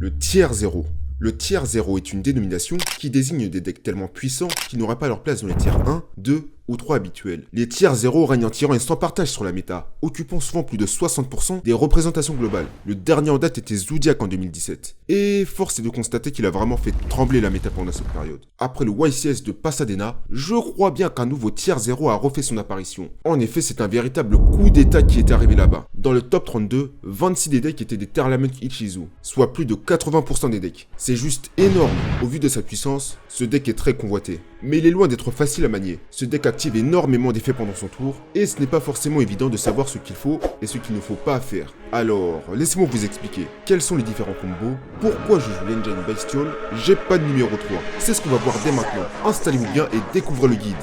Le tiers 0. Le tiers 0 est une dénomination qui désigne des decks tellement puissants qu'ils n'auraient pas leur place dans les tiers 1, 2 ou 3 habituels. Les tiers 0 règnent en tyran et sans partage sur la méta, occupant souvent plus de 60% des représentations globales. Le dernier en date était Zodiac en 2017. Et force est de constater qu'il a vraiment fait trembler la méta pendant cette période. Après le YCS de Pasadena, je crois bien qu'un nouveau tiers 0 a refait son apparition. En effet, c'est un véritable coup d'état qui est arrivé là-bas. Dans le top 32, 26 des decks étaient des Tearlament Ichizu, soit plus de 80% des decks. C'est juste énorme. Au vu de sa puissance, ce deck est très convoité. Mais il est loin d'être facile à manier. Ce deck active énormément d'effets pendant son tour, et ce n'est pas forcément évident de savoir ce qu'il faut et ce qu'il ne faut pas faire. Alors, laissez-moi vous expliquer quels sont les différents combos, pourquoi je joue l'engine Bestial, j'ai pas de numéro 3. C'est ce qu'on va voir dès maintenant. Installez-vous bien et découvrez le guide.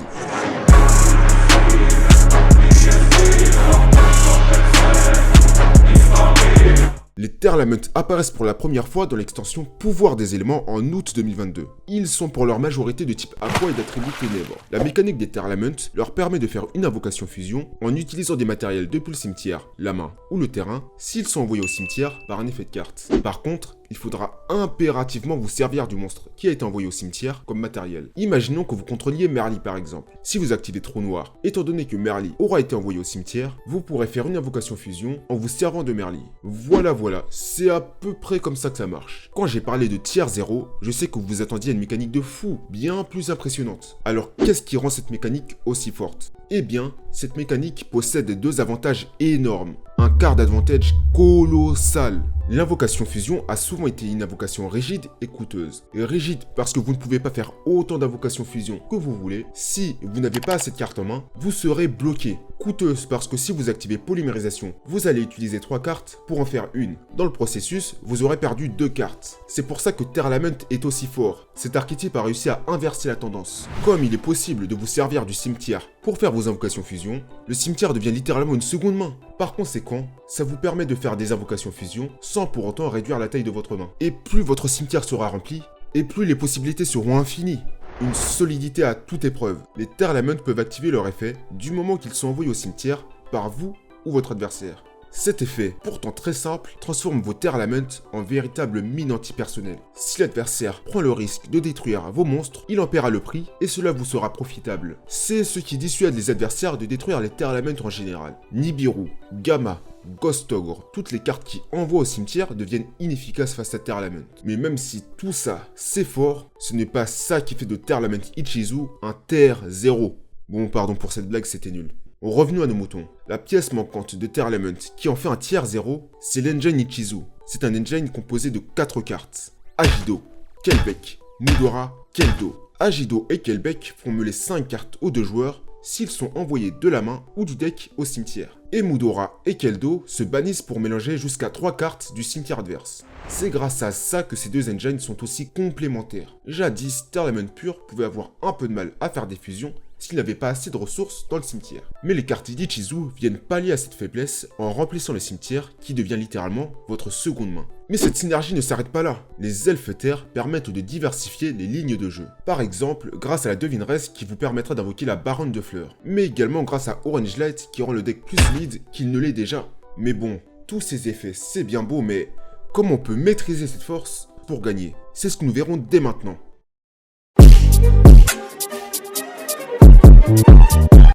Les Tearlament apparaissent pour la première fois dans l'extension Pouvoir des éléments en août 2022. Ils sont pour leur majorité de type aqua et d'attribut ténèbres. La mécanique des Tearlament leur permet de faire une invocation fusion en utilisant des matériels depuis le cimetière, la main ou le terrain, s'ils sont envoyés au cimetière par un effet de carte. Par contre, il faudra impérativement vous servir du monstre qui a été envoyé au cimetière comme matériel. Imaginons que vous contrôliez Merli par exemple. Si vous activez Trou Noir, étant donné que Merli aura été envoyé au cimetière, vous pourrez faire une invocation fusion en vous servant de Merli. Voilà, c'est à peu près comme ça que ça marche. Quand j'ai parlé de tiers 0, je sais que vous vous attendiez à une mécanique de fou, bien plus impressionnante. Alors qu'est-ce qui rend cette mécanique aussi forte? Eh bien, cette mécanique possède deux avantages énormes. Un card advantage colossal. L'invocation fusion a souvent été une invocation rigide et coûteuse. Et rigide parce que vous ne pouvez pas faire autant d'invocations fusion que vous voulez. Si vous n'avez pas cette carte en main, vous serez bloqué. Coûteuse parce que si vous activez polymérisation, vous allez utiliser 3 cartes pour en faire une. Dans le processus, vous aurez perdu 2 cartes. C'est pour ça que Tearlament est aussi fort. Cet archétype a réussi à inverser la tendance. Comme il est possible de vous servir du cimetière pour faire vos invocations fusion, le cimetière devient littéralement une seconde main. Par conséquent, ça vous permet de faire des invocations fusion sans pour autant réduire la taille de votre main. Et plus votre cimetière sera rempli, et plus les possibilités seront infinies. Une solidité à toute épreuve. Les Tearlament peuvent activer leur effet du moment qu'ils sont envoyés au cimetière par vous ou votre adversaire. Cet effet, pourtant très simple, transforme vos Tearlament en véritable mine antipersonnelle. Si l'adversaire prend le risque de détruire vos monstres, il en paiera le prix et cela vous sera profitable. C'est ce qui dissuade les adversaires de détruire les Tearlament en général. Nibiru, Gamma, Ghost Ogre, toutes les cartes qui envoient au cimetière deviennent inefficaces face à Tearlament. Mais même si tout ça, c'est fort, ce n'est pas ça qui fait de Tearlament Ichizu un Tier 0. Bon, pardon pour cette blague, c'était nul. Revenons à nos moutons. La pièce manquante de Tearlament qui en fait un tiers 0, c'est l'engine Ichizu. C'est un engine composé de 4 cartes. Agido, Kelbeck, Mudora, Keldo. Agido et Kelbeck font meuler 5 cartes aux 2 joueurs s'ils sont envoyés de la main ou du deck au cimetière. Et Mudora et Keldo se bannissent pour mélanger jusqu'à 3 cartes du cimetière adverse. C'est grâce à ça que ces deux engines sont aussi complémentaires. Jadis, Tearlament pur pouvait avoir un peu de mal à faire des fusions s'il n'avait pas assez de ressources dans le cimetière. Mais les cartes d'Ichizu viennent pallier à cette faiblesse en remplissant le cimetière qui devient littéralement votre seconde main. Mais cette synergie ne s'arrête pas là. Les elfes terres permettent de diversifier les lignes de jeu. Par exemple, grâce à la devineresse qui vous permettra d'invoquer la baronne de fleurs. Mais également grâce à Orange Light qui rend le deck plus solide qu'il ne l'est déjà. Mais bon, tous ces effets c'est bien beau, mais comment on peut maîtriser cette force pour gagner? C'est ce que nous verrons dès maintenant.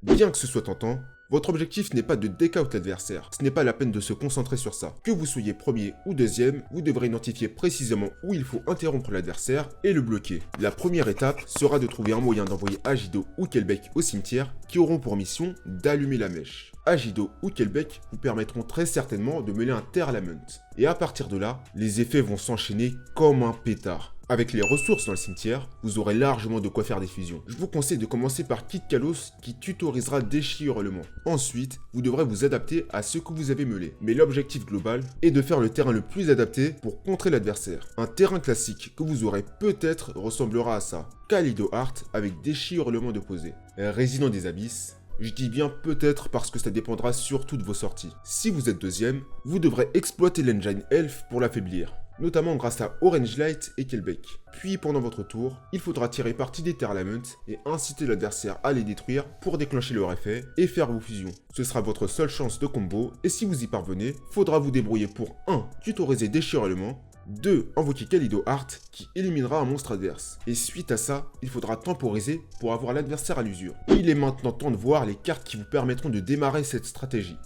Bien que ce soit tentant, votre objectif n'est pas de deck out l'adversaire, ce n'est pas la peine de se concentrer sur ça. Que vous soyez premier ou deuxième, vous devrez identifier précisément où il faut interrompre l'adversaire et le bloquer. La première étape sera de trouver un moyen d'envoyer Agido ou Kelbeck au cimetière qui auront pour mission d'allumer la mèche. Agido ou Kelbeck vous permettront très certainement de mêler un Tearlament. Et à partir de là, les effets vont s'enchaîner comme un pétard. Avec les ressources dans le cimetière, vous aurez largement de quoi faire des fusions. Je vous conseille de commencer par Kid Kalos qui tutorisera Déchirement. Ensuite, vous devrez vous adapter à ce que vous avez meulé. Mais l'objectif global est de faire le terrain le plus adapté pour contrer l'adversaire. Un terrain classique que vous aurez peut-être ressemblera à ça. Kaleido Heart avec Déchirement de posée. Résident des Abysses. Je dis bien peut-être parce que ça dépendra surtout de vos sorties. Si vous êtes deuxième, vous devrez exploiter l'engine Elf pour l'affaiblir, notamment grâce à Orange Light et Kelbeck. Puis pendant votre tour, il faudra tirer parti des Tearlament et inciter l'adversaire à les détruire pour déclencher leur effet et faire vos fusions. Ce sera votre seule chance de combo et si vous y parvenez, faudra vous débrouiller pour 1. Tutoriser Déchirement, 2. Invoquer Kaleido Heart qui éliminera un monstre adverse. Et suite à ça, il faudra temporiser pour avoir l'adversaire à l'usure. Il est maintenant temps de voir les cartes qui vous permettront de démarrer cette stratégie.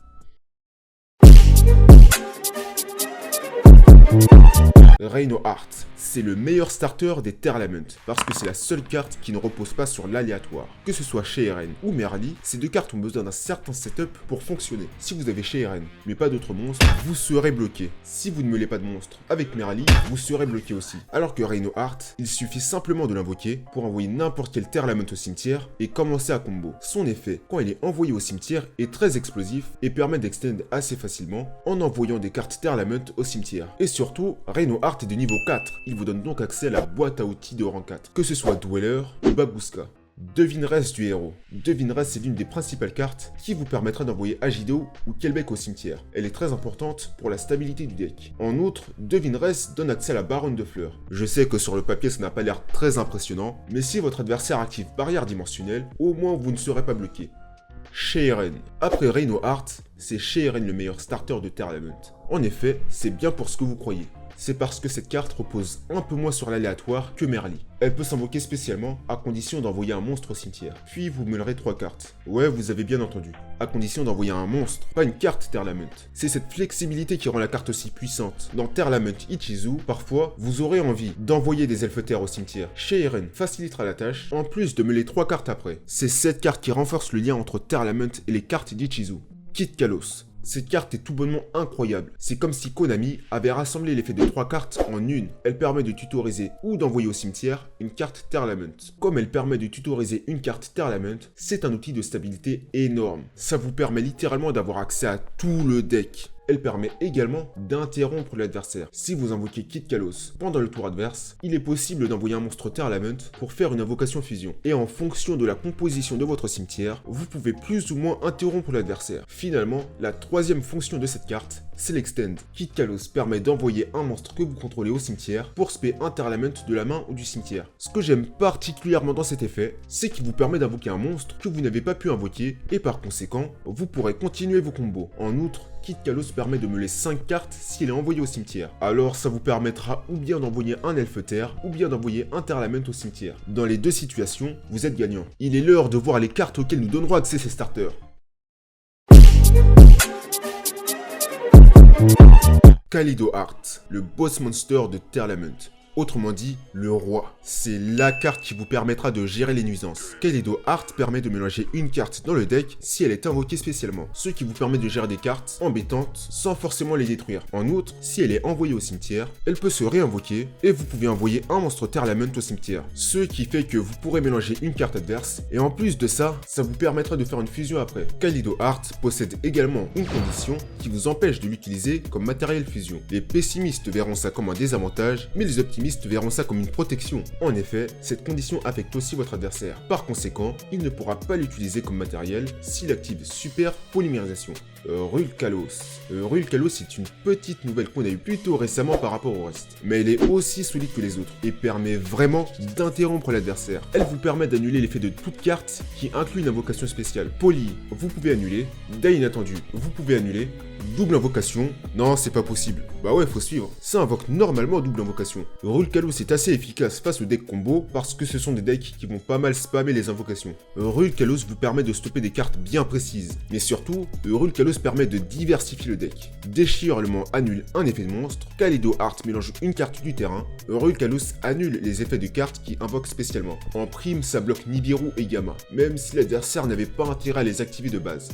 Reino Heart, c'est le meilleur starter des Tearlament, parce que c'est la seule carte qui ne repose pas sur l'aléatoire. Que ce soit Shayren ou Merli, ces deux cartes ont besoin d'un certain setup pour fonctionner. Si vous avez Shayren, mais pas d'autres monstres, vous serez bloqué. Si vous ne mêlez pas de monstres avec Merli, vous serez bloqué aussi. Alors que Reino Heart, il suffit simplement de l'invoquer pour envoyer n'importe quel Tearlament au cimetière et commencer à combo. Son effet, quand il est envoyé au cimetière, est très explosif et permet d'extend assez facilement en envoyant des cartes Tearlament au cimetière. Et surtout, Reino Heart est de niveau 4, il vous donne donc accès à la boîte à outils de rang 4, que ce soit Dweller ou Baguska. Devineresse du héros. Devineresse est l'une des principales cartes qui vous permettra d'envoyer Agido ou Kelbeck au cimetière. Elle est très importante pour la stabilité du deck. En outre, Devineresse donne accès à la Baronne de Fleurs. Je sais que sur le papier ça n'a pas l'air très impressionnant, mais si votre adversaire active barrière dimensionnelle, au moins vous ne serez pas bloqué. Shayren. Après Reino Heart, c'est Shayren le meilleur starter de Tearlament. En effet, c'est bien pour ce que vous croyez. C'est parce que cette carte repose un peu moins sur l'aléatoire que Merli. Elle peut s'invoquer spécialement à condition d'envoyer un monstre au cimetière. Puis vous mêlerez 3 cartes. Ouais, vous avez bien entendu. À condition d'envoyer un monstre, pas une carte Tearlament. C'est cette flexibilité qui rend la carte aussi puissante. Dans Tearlament Ichizu, parfois, vous aurez envie d'envoyer des elfes terre au cimetière. Shayren facilitera la tâche, en plus de mêler 3 cartes après. C'est cette carte qui renforce le lien entre Tearlament et les cartes d'Ichizu. Kid Kalos. Cette carte est tout bonnement incroyable. C'est comme si Konami avait rassemblé l'effet des 3 cartes en une. Elle permet de tutoriser ou d'envoyer au cimetière une carte Tearlament. Comme elle permet de tutoriser une carte Tearlament, c'est un outil de stabilité énorme. Ça vous permet littéralement d'avoir accès à tout le deck. Elle permet également d'interrompre l'adversaire. Si vous invoquez Kid Kalos pendant le tour adverse, il est possible d'envoyer un monstre Tearlament pour faire une invocation fusion. Et en fonction de la composition de votre cimetière, vous pouvez plus ou moins interrompre l'adversaire. Finalement, la troisième fonction de cette carte, c'est l'extend. Kid Kalos permet d'envoyer un monstre que vous contrôlez au cimetière pour spé un Tearlament de la main ou du cimetière. Ce que j'aime particulièrement dans cet effet, c'est qu'il vous permet d'invoquer un monstre que vous n'avez pas pu invoquer et par conséquent, vous pourrez continuer vos combos. En outre, Kid Kalos permet de mêler 5 cartes s'il est envoyé au cimetière. Alors ça vous permettra ou bien d'envoyer un elfe terre ou bien d'envoyer un Tearlament au cimetière. Dans les deux situations, vous êtes gagnant. Il est l'heure de voir les cartes auxquelles nous donneront accès ces starters. Kaleido Heart, le boss monster de Tearlament. Autrement dit, le roi. C'est la carte qui vous permettra de gérer les nuisances. Kaleido Heart permet de mélanger une carte dans le deck si elle est invoquée spécialement, ce qui vous permet de gérer des cartes embêtantes sans forcément les détruire. En outre, si elle est envoyée au cimetière, elle peut se réinvoquer et vous pouvez envoyer un monstre Tearlament au cimetière, ce qui fait que vous pourrez mélanger une carte adverse et en plus de ça, ça vous permettra de faire une fusion après. Kaleido Heart possède également une condition qui vous empêche de l'utiliser comme matériel fusion. Les pessimistes verront ça comme un désavantage, mais les optimistes verront ça comme une protection. En effet, cette condition affecte aussi votre adversaire. Par conséquent, il ne pourra pas l'utiliser comme matériel s'il active Super Polymérisation. Rulkalos. Rulkalos est une petite nouvelle qu'on a eue plutôt récemment par rapport au reste. Mais elle est aussi solide que les autres et permet vraiment d'interrompre l'adversaire. Elle vous permet d'annuler l'effet de toute carte qui inclut une invocation spéciale. Poly, vous pouvez annuler. Dé inattendu, vous pouvez annuler. Double invocation, non c'est pas possible. Bah ouais, faut suivre. Ça invoque normalement double invocation. Rulkalos est assez efficace face au deck combo parce que ce sont des decks qui vont pas mal spammer les invocations. Rulkalos vous permet de stopper des cartes bien précises. Mais surtout, Rulkalos permet de diversifier le deck. Déchirement annule un effet de monstre, Kaleido Heart mélange une carte du terrain, Rulkalos annule les effets de cartes qui invoquent spécialement. En prime, ça bloque Nibiru et Gamma, même si l'adversaire n'avait pas intérêt à les activer de base.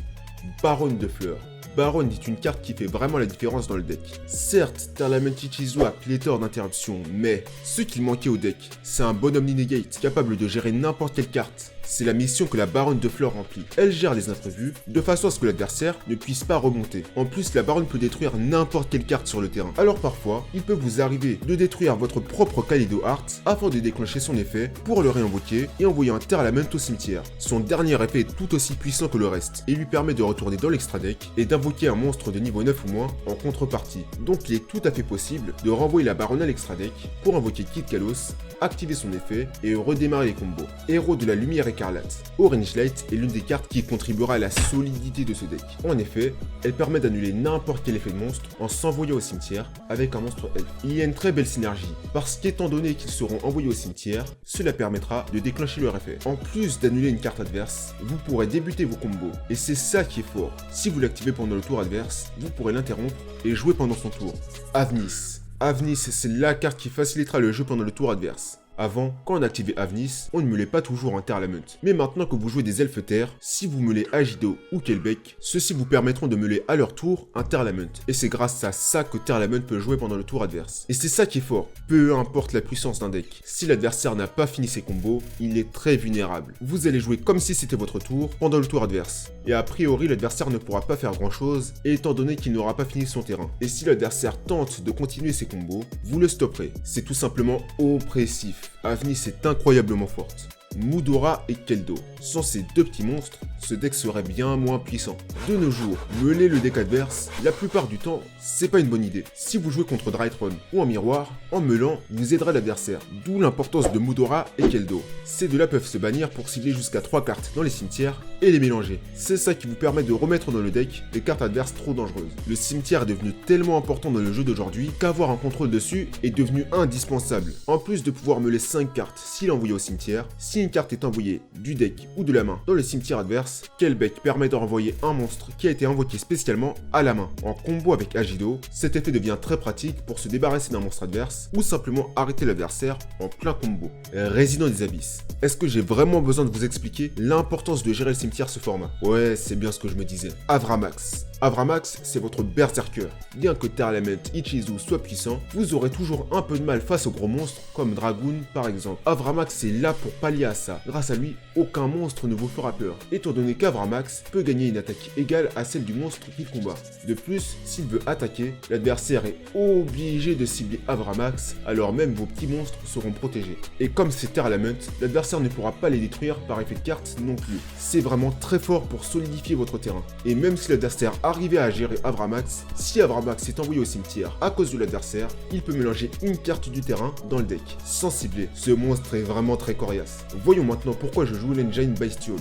Baronne de Fleurs. Baronne est une carte qui fait vraiment la différence dans le deck. Certes, Tearlament Ichizu a pléthore d'interruptions, mais ce qu'il manquait au deck, c'est un bon Omninegate capable de gérer n'importe quelle carte. C'est la mission que la Baronne de Fleurs remplit. Elle gère les imprévus, de façon à ce que l'adversaire ne puisse pas remonter. En plus, la Baronne peut détruire n'importe quelle carte sur le terrain. Alors parfois, il peut vous arriver de détruire votre propre Kaleido Heart afin de déclencher son effet pour le réinvoquer et envoyer un Tearlament au cimetière. Son dernier effet est tout aussi puissant que le reste et lui permet de retourner dans l'extra deck et d'invoquer un monstre de niveau 9 ou moins en contrepartie. Donc il est tout à fait possible de renvoyer la Baronne à l'extra deck pour invoquer Kid Kalos activer son effet et redémarrer les combos. Héros de la lumière écarlate. Orange Light est l'une des cartes qui contribuera à la solidité de ce deck. En effet, elle permet d'annuler n'importe quel effet de monstre en s'envoyant au cimetière avec un monstre elfe. Il y a une très belle synergie, parce qu'étant donné qu'ils seront envoyés au cimetière, cela permettra de déclencher leur effet. En plus d'annuler une carte adverse, vous pourrez débuter vos combos, et c'est ça qui est fort. Si vous l'activez pendant le tour adverse, vous pourrez l'interrompre et jouer pendant son tour. Avnis. Avnis, c'est la carte qui facilitera le jeu pendant le tour adverse. Avant, quand on activait Avnis, on ne meulait pas toujours un Terlamont. Mais maintenant que vous jouez des elfes terre, si vous meulez Agido ou Kelbeck, ceux-ci vous permettront de meuler à leur tour un Terlamont. Et c'est grâce à ça que Terlamont peut jouer pendant le tour adverse. Et c'est ça qui est fort, peu importe la puissance d'un deck. Si l'adversaire n'a pas fini ses combos, il est très vulnérable. Vous allez jouer comme si c'était votre tour pendant le tour adverse. Et a priori, l'adversaire ne pourra pas faire grand chose, étant donné qu'il n'aura pas fini son terrain. Et si l'adversaire tente de continuer ses combos, vous le stopperez. C'est tout simplement oppressif. Avnis est incroyablement forte. Mudora et Keldo. Sans ces deux petits monstres, ce deck serait bien moins puissant. De nos jours, meuler le deck adverse, la plupart du temps, c'est pas une bonne idée. Si vous jouez contre Drytron ou en miroir, en meulant, vous aiderez l'adversaire. D'où l'importance de Mudora et Keldo. Ces deux-là peuvent se bannir pour cibler jusqu'à 3 cartes dans les cimetières et les mélanger. C'est ça qui vous permet de remettre dans le deck des cartes adverses trop dangereuses. Le cimetière est devenu tellement important dans le jeu d'aujourd'hui qu'avoir un contrôle dessus est devenu indispensable. En plus de pouvoir meuler 5 cartes s'il est envoyé au cimetière, si une carte est envoyée du deck ou de la main dans le cimetière adverse, Kelbeck permet de renvoyer un monstre qui a été invoqué spécialement à la main. En combo avec Agido, cet effet devient très pratique pour se débarrasser d'un monstre adverse ou simplement arrêter l'adversaire en plein combo. Résident des Abysses. Est-ce que j'ai vraiment besoin de vous expliquer l'importance de gérer le cimetière ce format? Ouais, c'est bien ce que je me disais. Avramax. Avramax, c'est votre berserker. Bien que Terlamont Ichizu soit puissant, vous aurez toujours un peu de mal face aux gros monstres, comme Dragoon par exemple. Avramax est là pour pallier à ça. Grâce à lui, aucun monstre ne vous fera peur, étant donné qu'Avramax peut gagner une attaque égale à celle du monstre qu'il combat. De plus, s'il veut attaquer, l'adversaire est obligé de cibler Avramax, alors même vos petits monstres seront protégés. Et comme c'est Terlamont, l'adversaire ne pourra pas les détruire par effet de carte non plus. C'est vraiment très fort pour solidifier votre terrain. Et même si l'adversaire arriver à gérer Avramax, si Avramax est envoyé au cimetière à cause de l'adversaire, il peut mélanger une carte du terrain dans le deck, sans cibler. Ce monstre est vraiment très coriace. Voyons maintenant pourquoi je joue l'Engine Bestial.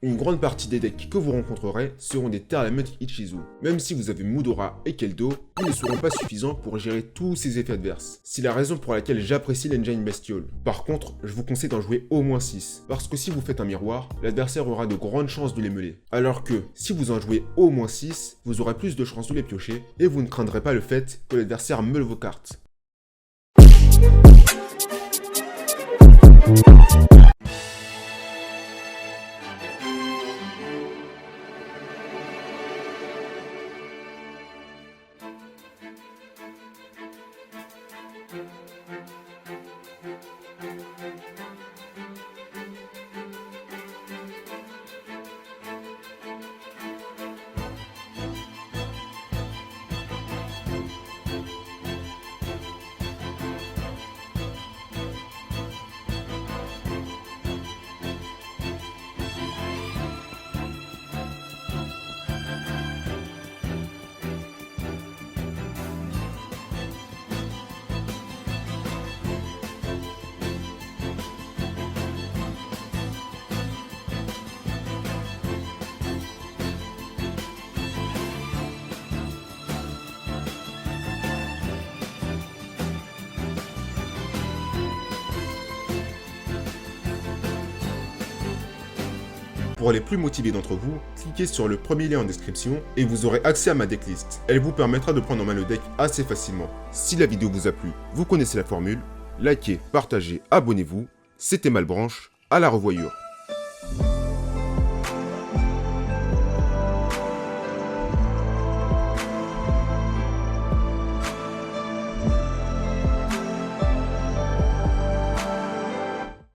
Une grande partie des decks que vous rencontrerez seront des Terlamont Ichizu. Même si vous avez Mudora et Keldo, ils ne seront pas suffisants pour gérer tous ces effets adverses. C'est la raison pour laquelle j'apprécie l'Engine Bestial. Par contre, je vous conseille d'en jouer au moins 6, parce que si vous faites un miroir, l'adversaire aura de grandes chances de les meuler. Alors que, si vous en jouez au moins 6, vous aurez plus de chances de les piocher, et vous ne craindrez pas le fait que l'adversaire meule vos cartes. Pour les plus motivés d'entre vous, cliquez sur le premier lien en description et vous aurez accès à ma decklist. Elle vous permettra de prendre en main le deck assez facilement. Si la vidéo vous a plu, vous connaissez la formule, likez, partagez, abonnez-vous. C'était Malbranche, à la revoyure.